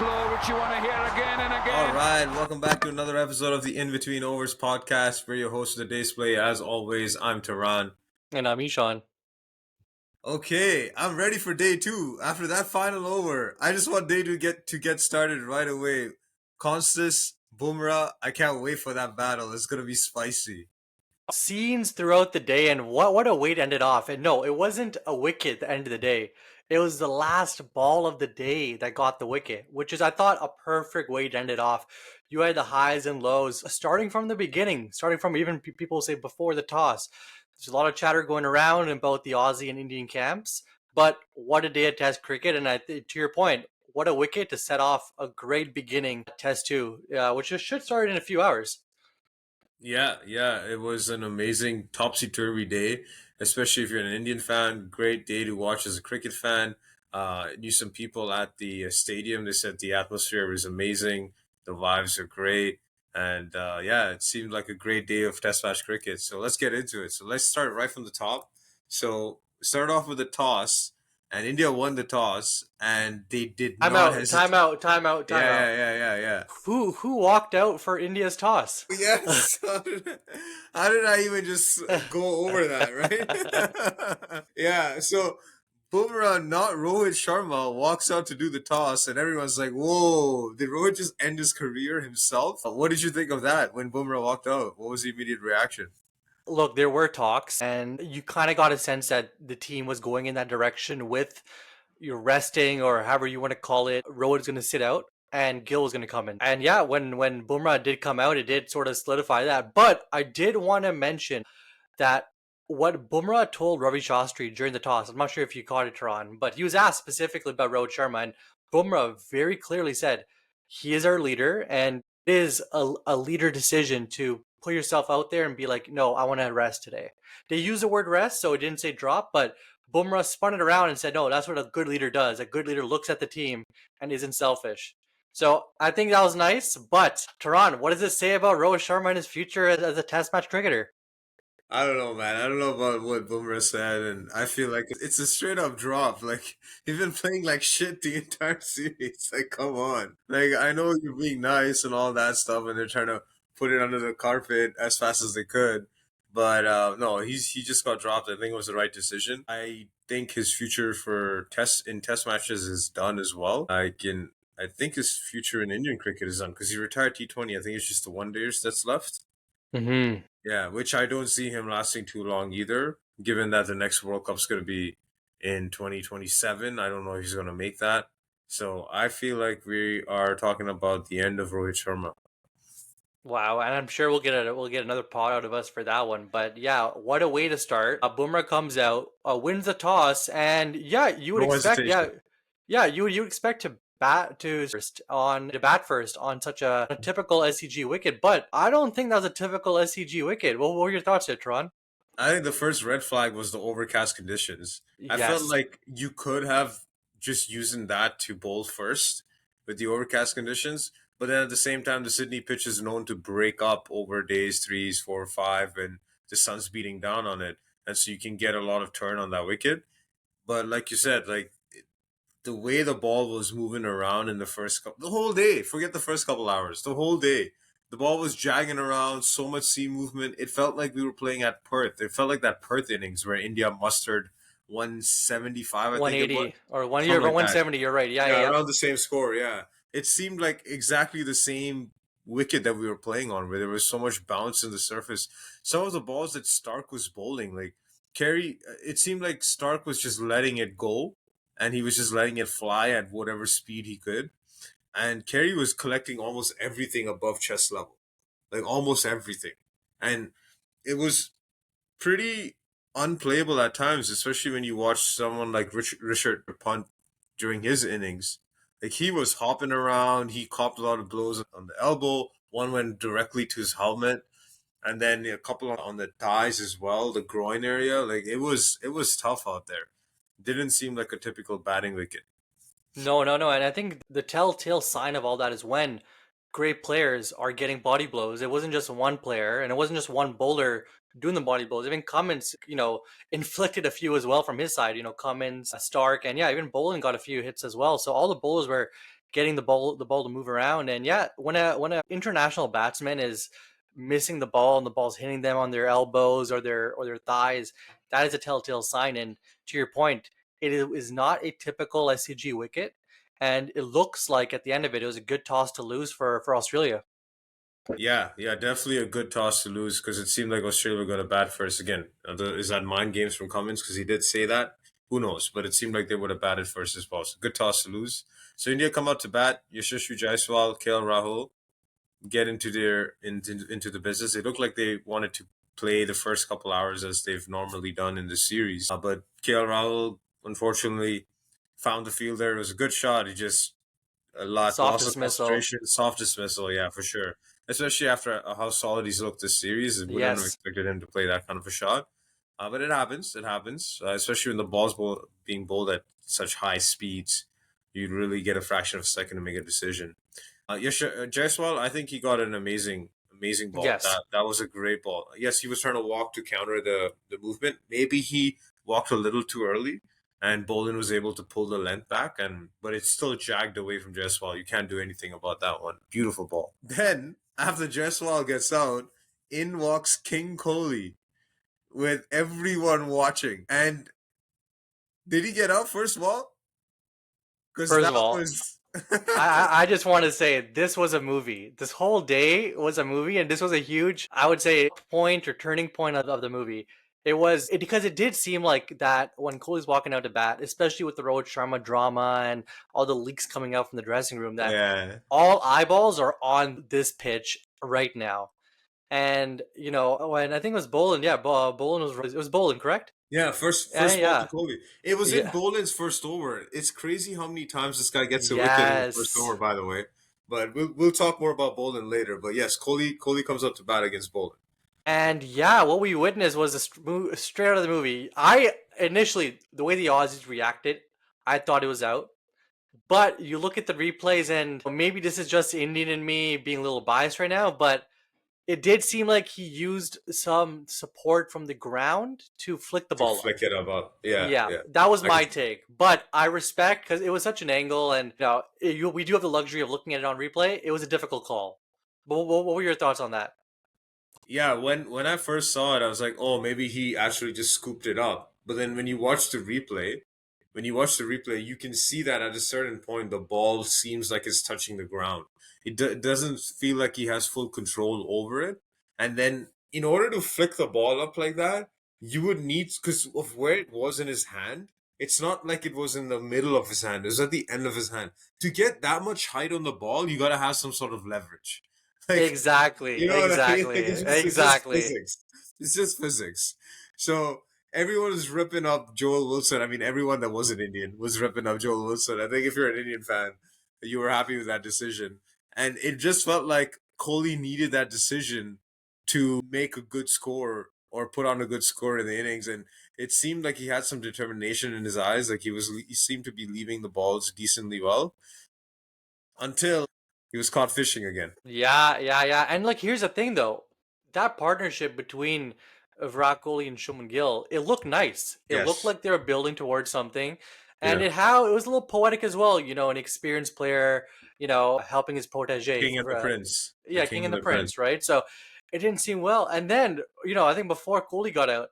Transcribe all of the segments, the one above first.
load which you want to hear again and again. All right, welcome back to another episode of the In Between Overs podcast. We're your host of today's play. As always, I'm Tehran. And I'm Ishan. Okay, I'm ready for day two. After that final over, I just want day two to get started right away. Konstas, Bumrah, I can't wait for that battle. It's gonna be spicy. Scenes throughout the day, and what a way to end it off. And no, it wasn't a wicket at the end of the day. It was the last ball of the day that got the wicket, which is, I thought, a perfect way to end it off. You had the highs and lows, starting from the beginning, starting from even people say before the toss. There's a lot of chatter going around in both the Aussie and Indian camps, but what a day at Test cricket. And to your point, what a wicket to set off a great beginning Test 2, which should start in a few hours. Yeah, it was an amazing topsy-turvy day, especially if you're an Indian fan. Great day to watch as a cricket fan. Knew some people at the stadium. They said the atmosphere was amazing. The vibes are great. And it seemed like a great day of Test match cricket. So let's get into it. So let's start right from the top. So start off with the toss. And India won the toss, and they did not hesitate. Time out. Yeah. Who walked out for India's toss? Yes. How did I even just go over that, right? Yeah, so Bumrah, not Rohit Sharma, walks out to do the toss, and everyone's like, whoa, did Rohit just end his career himself? What did you think of that when Bumrah walked out? What was the immediate reaction? Look, there were talks, and you kind of got a sense that the team was going in that direction with your resting, or however you want to call it. Rohit's going to sit out, and Gill was going to come in. And yeah, when Bumrah did come out, it did sort of solidify that. But I did want to mention that what Bumrah told Ravi Shastri during the toss, I'm not sure if you caught it, Tehran, but he was asked specifically about Rohit Sharma, and Bumrah very clearly said, he is our leader, and it is a leader decision to put yourself out there and be like, no, I want to rest today. They use the word rest, so it didn't say drop, but Bumrah spun it around and said, no, that's what a good leader does. A good leader looks at the team and isn't selfish. So I think that was nice, but Tehran, what does it say about Rohit Sharma and his future as a Test match cricketer? I don't know, man. I don't know about what Bumrah said, and I feel like it's a straight up drop. Like, he's been playing like shit the entire series. Like, come on. Like, I know you're being nice and all that stuff, and they're trying to put it under the carpet as fast as they could. But no, he just got dropped. I think it was the right decision. I think his future for test matches is done as well. I think his future in Indian cricket is done because he retired T20. I think it's just the one dayers that's left. Mm-hmm. Yeah, which I don't see him lasting too long either, given that the next World Cup's going to be in 2027. I don't know if he's going to make that. So I feel like we are talking about the end of Rohit Sharma. Wow, and I'm sure we'll get another pod out of us for that one. But yeah, what a way to start. Bumrah comes out, wins the toss, and yeah, you would expect you would expect to bat first on such a typical SCG wicket. But I don't think that was a typical SCG wicket. What were your thoughts there, Tron? I think the first red flag was the overcast conditions. I felt like you could have just using that to bowl first with the overcast conditions. But then at the same time, the Sydney pitch is known to break up over days 3, 4, 5, and the sun's beating down on it. And so you can get a lot of turn on that wicket. But like you said, like the way the ball was moving around in the whole day, forget the first couple hours, the whole day, the ball was jagging around, so much seam movement. It felt like we were playing at Perth. It felt like that Perth innings where India mustered 175, I 180, think it was. or 170, you're right. Yeah. Around the same score, yeah. It seemed like exactly the same wicket that we were playing on, where there was so much bounce in the surface. Some of the balls that Stark was bowling, like Carey, it seemed like Stark was just letting it go, and he was just letting it fly at whatever speed he could. And Carey was collecting almost everything above chest level, like almost everything. And it was pretty unplayable at times, especially when you watch someone like Richard punt during his innings. Like, he was hopping around. He copped a lot of blows on the elbow. One went directly to his helmet, and then a couple on the thighs as well, the groin area. Like, it was tough out there. Didn't seem like a typical batting wicket. No. And I think the telltale sign of all that is when great players are getting body blows. It wasn't just one player, and it wasn't just one bowler doing the body blows. Even Cummins, inflicted a few as well from his side. Cummins, Stark, and yeah, even Boland got a few hits as well. So all the bowlers were getting the ball to move around. And yeah, when a international batsman is missing the ball and the ball's hitting them on their elbows or their thighs, that is a telltale sign. And to your point, it is not a typical SCG wicket, and it looks like at the end of it, it was a good toss to lose for Australia. Yeah, yeah, definitely a good toss to lose because it seemed like Australia were going to bat first again. Is that mind games from Cummins? Because he did say that. Who knows? But it seemed like they would have batted first as well. So good toss to lose. So India come out to bat. Yashasvi Jaiswal, KL Rahul get into the business. It looked like they wanted to play the first couple hours as they've normally done in the series. But KL Rahul unfortunately found the field there. It was a good shot. He just a lot Soft loss of dismissal. concentration, soft dismissal, yeah, for sure. Especially after how solid he's looked this series, we wouldn't have Yes. expected him to play that kind of a shot. But it happens. It happens, especially when the ball's being bowled at such high speeds. You'd really get a fraction of a second to make a decision. Jaiswal, I think he got an amazing ball. Yes. That was a great ball. Yes, he was trying to walk to counter the movement. Maybe he walked a little too early, and Bolin was able to pull the length back, but it's still jagged away from Jaiswal. You can't do anything about that one. Beautiful ball. Then after Jaiswal gets out, in walks King Kohli with everyone watching. And did he get out first of all? Because First that of all, was I just want to say this was a movie. This whole day was a movie, and this was a huge, I would say, point or turning point of the movie. Because it did seem like that when Kohli's walking out to bat, especially with the Rohit Sharma drama and all the leaks coming out from the dressing room, that yeah. all eyeballs are on this pitch right now. And when I think it was Bolin, yeah, Bolin it was Bolin, correct? Yeah, Yeah, first ball to yeah, Kohli. It was in yeah. Bolin's first over. It's crazy how many times this guy gets a wicket in the first Yes. over, by the way. But we'll talk more about Bolin later. But yes, Kohli comes up to bat against Bolin. And yeah, what we witnessed was straight out of the movie. I initially, the way the Aussies reacted, I thought it was out. But you look at the replays, and maybe this is just Indian in me being a little biased right now, but it did seem like he used some support from the ground to flick the To ball up. flick it up. Yeah, Yeah, yeah. that was I can my take. But I respect because it was such an angle, and we do have the luxury of looking at it on replay. It was a difficult call. But what were your thoughts on that? Yeah, when I first saw it, I was like, oh, maybe he actually just scooped it up. But then when you watch the replay, you can see that at a certain point, the ball seems like it's touching the ground. It doesn't feel like he has full control over it. And then, in order to flick the ball up like that, you would need, because of where it was in his hand, it's not like it was in the middle of his hand, it was at the end of his hand. To get that much height on the ball, you got to have some sort of leverage. Like, Exactly, you know what I mean? Like exactly, it's just exactly. physics. It's just physics. So everyone is ripping up Joel Wilson. I mean, everyone that wasn't Indian was ripping up Joel Wilson. I think if you're an Indian fan, you were happy with that decision. And it just felt like Kohli needed that decision to make a good score or put on a good score in the innings. And it seemed like he had some determination in his eyes. Like he seemed to be leaving the balls decently well until he was caught fishing again. Yeah, yeah, yeah. And like, here's the thing, though, that partnership between Virat Kohli and Shubman Gill, it looked nice. It looked Yes. like they were building towards something, and Yeah. it was a little poetic as well. An experienced player, helping his protege. King and the Prince. The Yeah, King King and and the the Prince. Prince, right? So it didn't seem well. And then, I think before Kohli got out,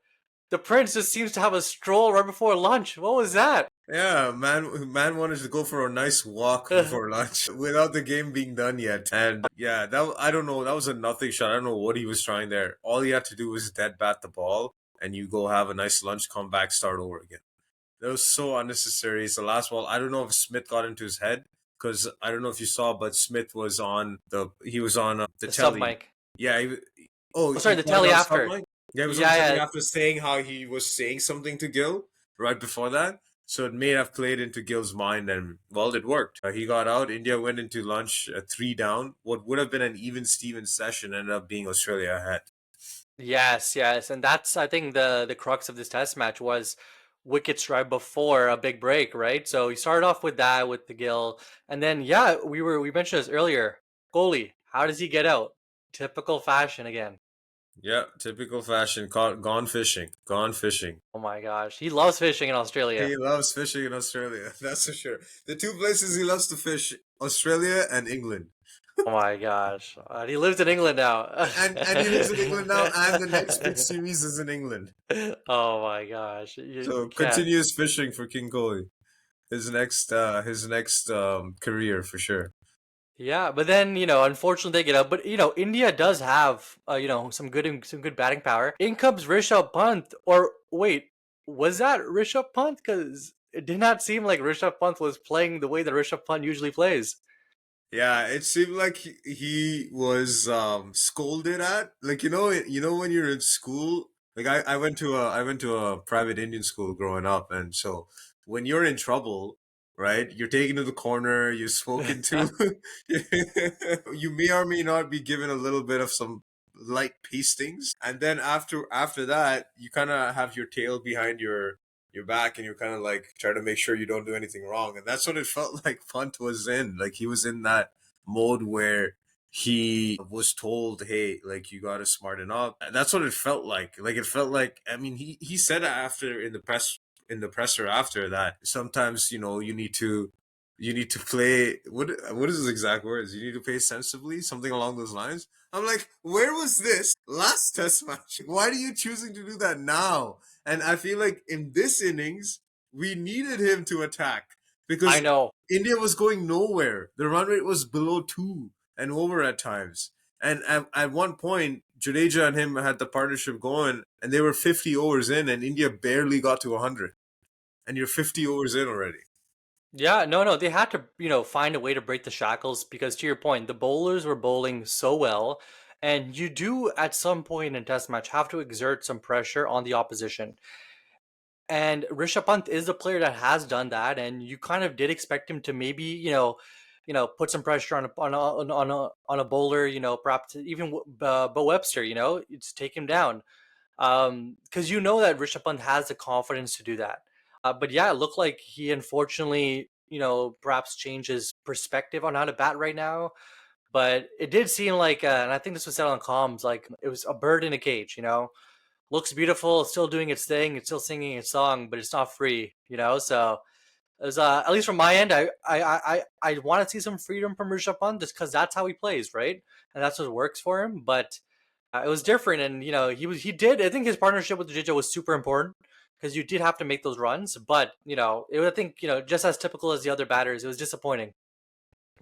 the Prince just seems to have a stroll right before lunch. What was that? Yeah, man wanted to go for a nice walk before lunch without the game being done yet. And yeah, I don't know, that was a nothing shot. I don't know what he was trying there. All he had to do was dead bat the ball and you go have a nice lunch, come back, start over again. That was so unnecessary. It's the last ball. I don't know if Smith got into his head because I don't know if you saw, but Smith was on the The sub telly. mic. Yeah, oh, Oh, he sorry, the caught it telly on after. something. Yeah, he was on Yeah, telly yeah. after saying how he was saying something to Gil right before that. So it may have played into Gil's mind, and well, it worked. He got out. India went into lunch 3 down. What would have been an even Stevens session ended up being Australia ahead. Yes, yes, and that's I think the crux of this test match was wickets right before a big break, right? So you started off with that with the Gill, and then yeah, we mentioned this earlier. Goalie, how does he get out? Typical fashion again. Yeah, typical fashion. Caught, gone fishing. Gone fishing. Oh my gosh, he loves fishing in Australia. He loves fishing in Australia. That's for sure. The two places he loves to fish: Australia and England. Oh my gosh, he lives in England now. And he lives in England now, and the next big series is in England. Oh my gosh, So you can't. continuous fishing for King Kohli. His next career for sure. Yeah, but then unfortunately they get out. But India does have some good batting power. In comes Rishabh Pant. Or wait, was that Rishabh Pant? Because it did not seem like Rishabh Pant was playing the way that Rishabh Pant usually plays. Yeah, it seemed like he was scolded at. Like you know when you're in school, like I went to a private Indian school growing up, and so when you're in trouble, right, you're taken to the corner, you're spoken to, you may or may not be given a little bit of some light pastings, and then after that, you kind of have your tail behind your back, and you're kind of like try to make sure you don't do anything wrong, and that's what it felt like Punt was in. Like he was in that mode where he was told, hey, like you got to smarten up. That's what it felt like. Like it felt like, I mean, he said after in the presser after that, sometimes you need to play, what is his exact words, you need to play sensibly, something along those lines. I'm like, where was this last test match? Why are you choosing to do that now? And I feel like in this innings we needed him to attack I because know. India was going nowhere. The run rate was below 2 and over at times. And at one point, Jadeja and him had the partnership going, and they were 50 overs in, and India barely got to 100. And you're 50 overs in already. Yeah, no, no, they had to find a way to break the shackles because to your point, the bowlers were bowling so well, and you do at some point in a test match have to exert some pressure on the opposition. And Rishabh Pant is a player that has done that, and you kind of did expect him to maybe, put some pressure on a bowler, perhaps even Bo Webster, to take him down, because you know that Rishabh Pant has the confidence to do that. But yeah, it looked like he unfortunately, perhaps changes perspective on how to bat right now. But it did seem like, and I think this was said on comms, like it was a bird in a cage, looks beautiful, it's still doing its thing, it's still singing its song, but it's not free. So it was, at least from my end, I want to see some freedom from Rishabh Pant just because that's how he plays, right? And that's what works for him. But it was different, and he did. I think his partnership with Jadeja was super important because you did have to make those runs. But I think just as typical as the other batters, it was disappointing.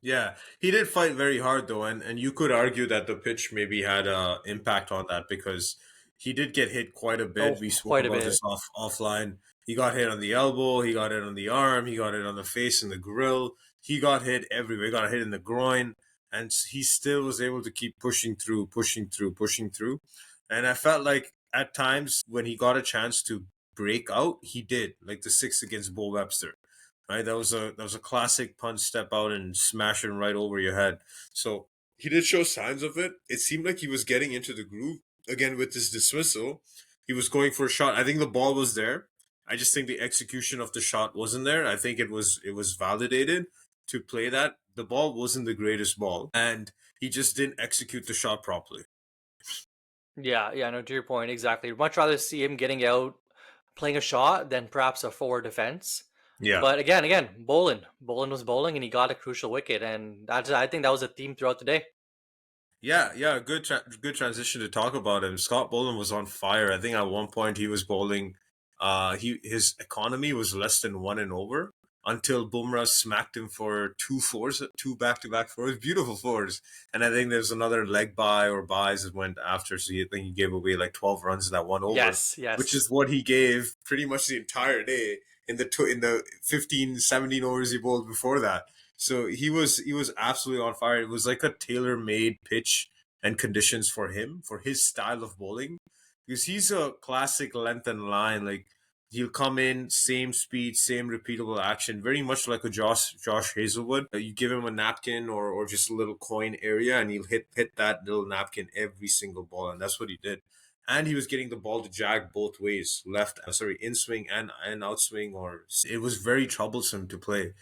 Yeah, he did fight very hard though, and you could argue that the pitch maybe had a impact on that because he did get hit quite a bit. Oh, We spoke quite a about bit. this offline. He got hit on the elbow, he got hit on the arm, he got hit on the face and the grill. He got hit everywhere. He got hit in the groin, and he still was able to keep pushing through, pushing through, pushing through. And I felt like at times when he got a chance to break out, he did, like the six against Bo Webster, right? That was a classic punch, step out and smash it right over your head. So he did show signs of it. It seemed like he was getting into the groove again with his dismissal. He was going for a shot. I think the ball was there. I just think the execution of the shot wasn't there. I think it was validated to play that. The ball wasn't the greatest ball, and he just didn't execute the shot properly. Yeah, yeah, no, to your point, exactly. Much rather see him getting out, playing a shot than perhaps a forward defense. Yeah. But again, Bolin was bowling, and he got a crucial wicket, and I think that was a theme throughout the day. Yeah, yeah, good transition to talk about him. Scott Boland was on fire. I think at one point he was bowling. His economy was less than 1 and over until Bumrah smacked him for two fours, two back-to-back fours, beautiful fours. And I think there's another leg by or buys that went after. So I think he gave away like 12 runs in that 1 over, Yes, which yes. is what he gave pretty much the entire day in the 15, 17 overs he bowled before that. So he was absolutely on fire. It was like a tailor-made pitch and conditions for him, for his style of bowling, because he's a classic length and line. Like he'll come in same speed, same repeatable action, very much like a Josh Hazelwood. You give him a napkin or just a little coin area, and he'll hit that little napkin every single ball, and that's what he did. and he was getting the ball to jag both ways, left, sorry, in swing and outswing, or it was very troublesome to play,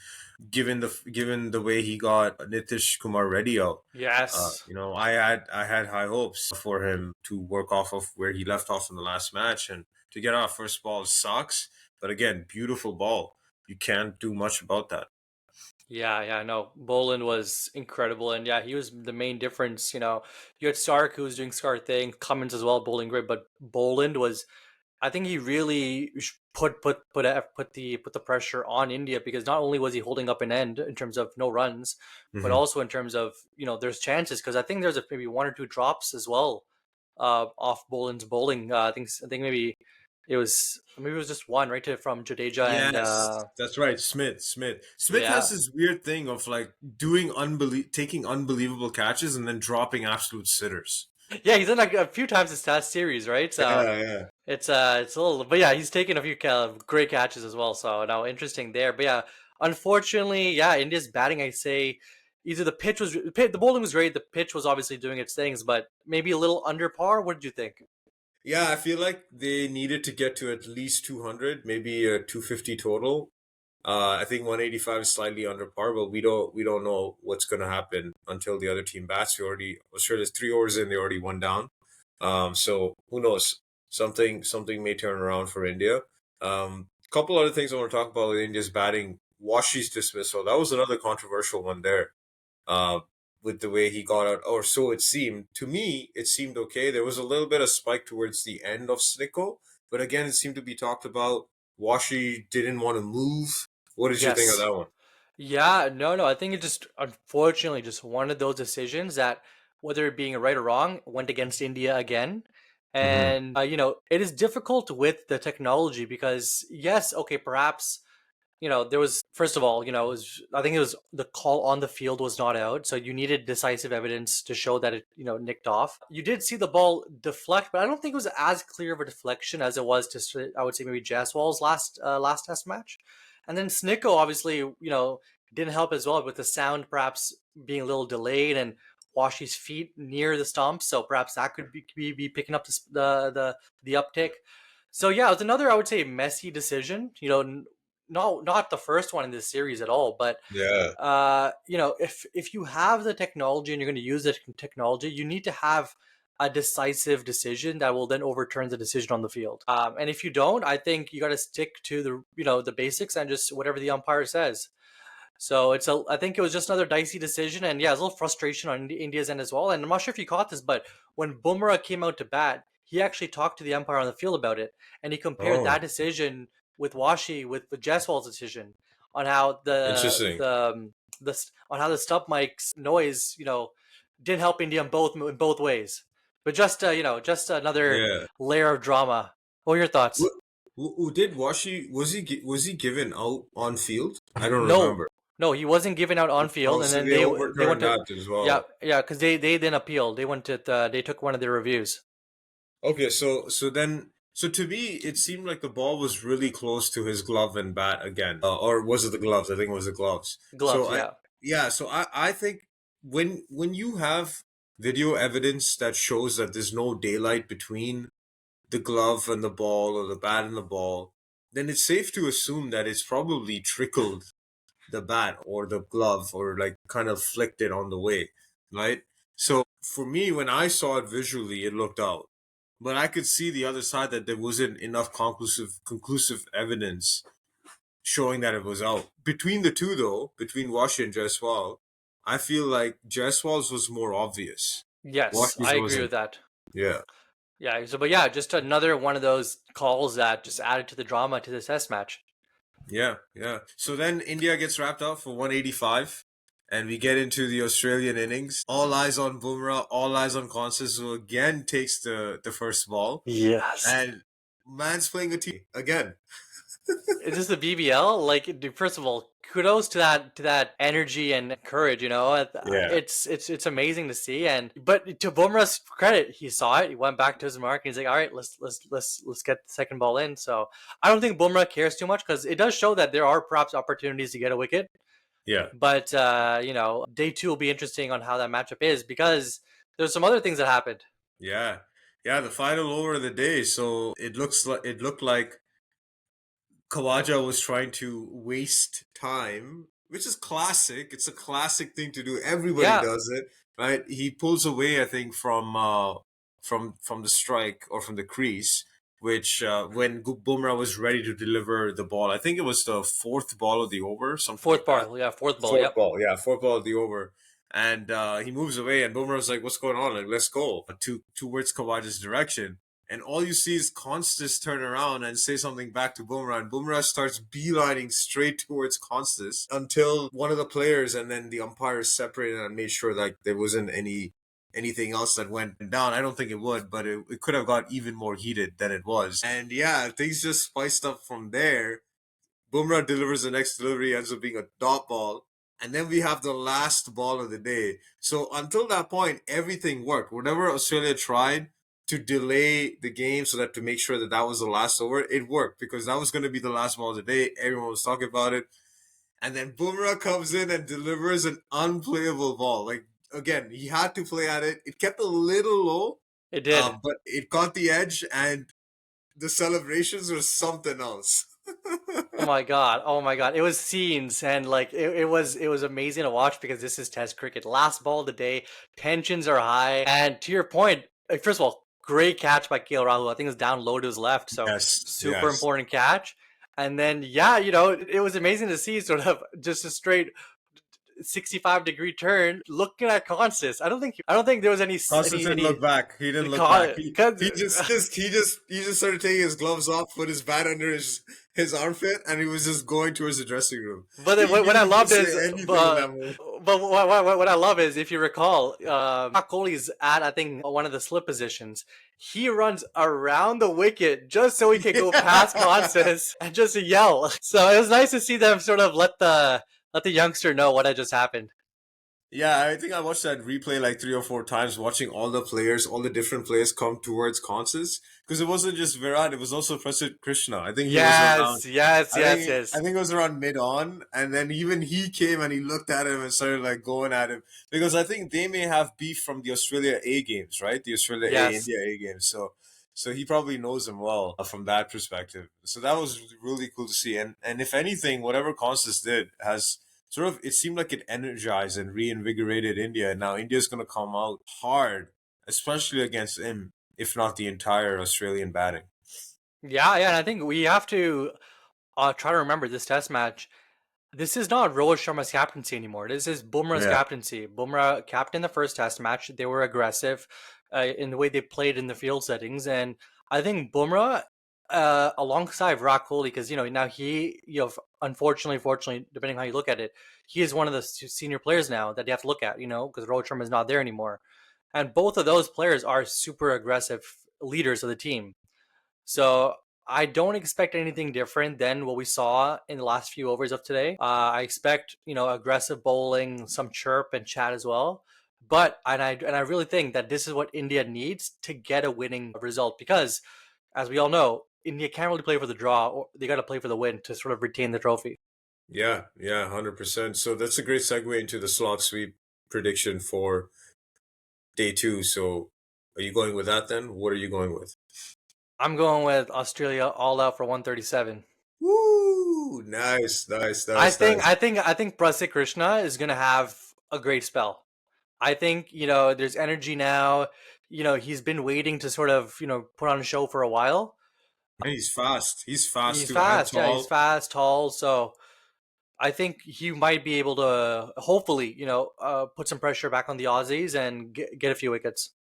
given the way he got Nitish Kumar Reddy out. Yes. I had high hopes for him to work off of where he left off in the last match, and to get our first ball sucks. But again, beautiful ball. You can't do much about that. Yeah, no. Boland was incredible, and yeah, he was the main difference. You had Stark who was doing Stark thing, Cummins as well, bowling great, but Boland was. I think he really put the pressure on India, because not only was he holding up an end in terms of no runs, but Hmm. also in terms of there's chances, because I think there's maybe one or two drops as well, off Boland's bowling. I think maybe it was just one right from Jadeja and Yes, that's right. Smith has yeah. this weird thing of like taking unbelievable catches and then dropping absolute sitters. Yeah, he's done like a few times this last series, right? So Yeah, yeah. it's a little, but yeah, he's taken a few great catches as well. So now interesting there, but yeah, unfortunately, yeah, India's batting. I say either the bowling was great, the pitch was obviously doing its things, but maybe a little under par. What did you think? Yeah, I feel like they needed to get to at least 200, maybe 250 total. I think 185 is slightly under par, but we don't know what's going to happen until the other team bats. Australia's 3 overs in, they already one down. So who knows? Something may turn around for India. Couple other things I want to talk about with India's batting. Washi's dismissal, that was another controversial one there. Uh, with the way he got out, or so it seemed. To me, it seemed okay. There was a little bit of spike towards the end of Snicko, but again, it seemed to be talked about. Washi didn't want to move. What did you think of Yes. that one? Yeah, no. I think it just, unfortunately, just one of those decisions that, whether it being right or wrong, went against India again. Hmm. And, it is difficult with the technology because, yes, okay, perhaps there was, first of all, I think it was the call on the field was not out, so you needed decisive evidence to show that it, nicked off. You did see the ball deflect, but I don't think it was as clear of a deflection as it was to, I would say, maybe Jaiswal's last Test match, and then Snicko obviously, didn't help as well with the sound perhaps being a little delayed and Washi's feet near the stump, so perhaps that could be picking up the uptick. So yeah, it was another, I would say, messy decision. No, not the first one in this series at all, but Yeah. if you have the technology and you're going to use the technology, you need to have a decisive decision that will then overturn the decision on the field. And if you don't, I think you got to stick to the basics and just whatever the umpire says. So I think it was just another dicey decision, and yeah, there's a little frustration on India's end as well. And I'm not sure if you caught this, but when Bumrah came out to bat, he actually talked to the umpire on the field about it, and he compared Oh, that decision with Washi with the Jaiswal's decision on how interesting. on how the stump mic's noise, didn't help India in both ways. But just another Yeah. layer of drama. What were your thoughts? What, did Washi, was he given out on field? I don't No, remember. no, he wasn't given out on Oh, field, and so then they they went overturned to, that as yeah, well. yeah, because they then appealed. They took one of their reviews. Okay, so to me, it seemed like the ball was really close to his glove and bat again, or was it the gloves? I think it was the gloves. Gloves, yeah. Yeah, so I think when you have video evidence that shows that there's no daylight between the glove and the ball or the bat and the ball, then it's safe to assume that it's probably trickled the bat or the glove or like kind of flicked it on the way, right? So for me, when I saw it visually, it looked out. But I could see the other side that there wasn't enough conclusive evidence showing that it was out. Between the two though, between Washi and Jaiswal, I feel like Jaiswal's was more obvious. Yes, I Washi's agree with wasn't. that. Yeah. Yeah, so but yeah, just another one of those calls that just added to the drama to this test match. Yeah, yeah. So then India gets wrapped up for 185, and we get into the Australian innings. All eyes on Bumrah, all eyes on Konstas, who again takes the first ball. Yes. And man's playing a team again. Is this the BBL? Like, first of all, kudos to that energy and courage. Yeah, It's amazing to see. And but to Bumrah's credit, he saw it. He went back to his mark, and he's like, "All right, let's get the second ball in." So I don't think Bumrah cares too much because it does show that there are perhaps opportunities to get a wicket. yeah, But day two will be interesting on how that matchup is because there's some other things that happened. yeah. Yeah, the final over of the day. So it looked like Kawaja was trying to waste time, which is classic. It's a classic thing to do. Everybody Yeah, does it, right? He pulls away, I think, from the strike or from the crease, which when Bumrah was ready to deliver the ball, I think it was the fourth ball of the over, something fourth like that. ball. Yeah, fourth ball. Fourth Yep. ball, yeah, fourth ball of the over. And he moves away, and Bumrah's like, "What's going on? Like, let's go." Towards Kawaja's direction, and all you see is Konstas turn around and say something back to Bumrah, and Bumrah starts beelining straight towards Konstas until one of the players and then the umpires separated and made sure that there wasn't anything else that went down. I don't think it would, but it could have got even more heated than it was. And yeah, things just spiced up from there. Bumrah delivers the next delivery, ends up being a dot ball. And then we have the last ball of the day. So until that point, everything worked. Whatever Australia tried to delay the game so that to make sure that that was the last over, it worked because that was going to be the last ball of the day. Everyone was talking about it. And then Bumrah comes in and delivers an unplayable ball. Like, again, he had to play at it. It kept a little low, It did. but it caught the edge, and the celebrations were something else. Oh my god! Oh my god! It was scenes, and like it was amazing to watch because this is Test cricket. Last ball of the day, tensions are high, and to your point, like, first of all, great catch by KL Rahul. I think it was down low to his left, so Yes, super yes. important catch. And then yeah, it was amazing to see sort of just a straight 65-degree turn looking at Konstas. I don't think there was Konstas didn't look back. He didn't look back. He because he just he just started taking his gloves off, put his bat under his armpit, and he was just going towards the dressing room. But then He what knew I he could loved say is, anything in that moment. but what I love is, if you recall, Kohli's at, I think, one of the slip positions. He runs around the wicket just so he can go past Konstas and just yell. So it was nice to see them sort of let the youngster know what had just happened. Yeah, I think I watched that replay like 3 or 4 times, watching all the players, all the different players come towards Constance. Because it wasn't just Virat, it was also Prasid Krishna. I think he was around. Yes, yes, yes, I yes, think it was around mid on, and then even he came and he looked at him and started like going at him because I think they may have beef from the Australia A games, right? The Australia A yes. India A games. So he probably knows him well from that perspective. So that was really cool to see. And if anything, whatever Constance did has sort of it seemed like it energized and reinvigorated India. And now India's going to come out hard, especially against him, if not the entire Australian batting. Yeah, yeah, and I think we have to try to remember this test match. This is not Rohit Sharma's captaincy anymore. This is Bumrah's Yeah. captaincy. Bumrah captained the first test match. They were aggressive in the way they played in the field settings. And I think Bumrah, alongside Virat Kohli, because, now unfortunately, fortunately, depending on how you look at it, he is one of the senior players now that you have to look at, because Rohit Sharma is not there anymore. And both of those players are super aggressive leaders of the team. So I don't expect anything different than what we saw in the last few overs of today. I expect, aggressive bowling, some chirp and chat as well. And I really think that this is what India needs to get a winning result, because, as we all know, India can't really play for the draw, or they got to play for the win to sort of retain the trophy. Yeah, yeah, 100%. So that's a great segue into the slot sweep prediction for day two. So are you going with that then? What are you going with? I'm going with Australia all out for 137. Woo! Nice, nice, I nice, think nice. I think I think Prasid Krishna is gonna have a great spell. I think, there's energy now. He's been waiting to sort of, put on a show for a while. And he's fast. He's fast He's too and fast. Yeah, he's tall. fast, tall. So I think he might be able to, hopefully, put some pressure back on the Aussies and get a few wickets.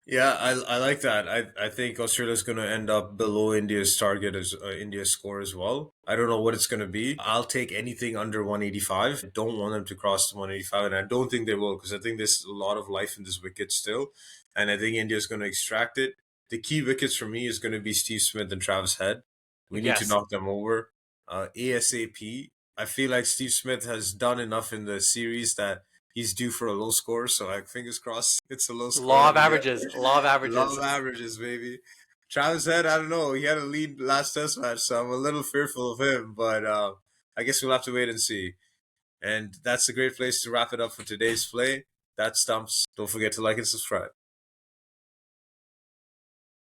Yeah, I like that. I think Australia's going to end up below India's target as India's score as well. I don't know what it's going to be. I'll take anything under 185. I don't want them to cross the 185, and I don't think they will because I think there's a lot of life in this wicket still, and I think India's going to extract it. The key wickets for me is going to be Steve Smith and Travis Head. We need to Yes. knock them over ASAP. I feel like Steve Smith has done enough in the series that he's due for a low score, so I fingers crossed it's a low score Law and of we get averages. Law of law averages. of averages, baby. Travis Head, I don't know. He had a lead last test match, so I'm a little fearful of him, but I guess we'll have to wait and see. And that's a great place to wrap it up for today's play. That stumps. Don't forget to like and subscribe.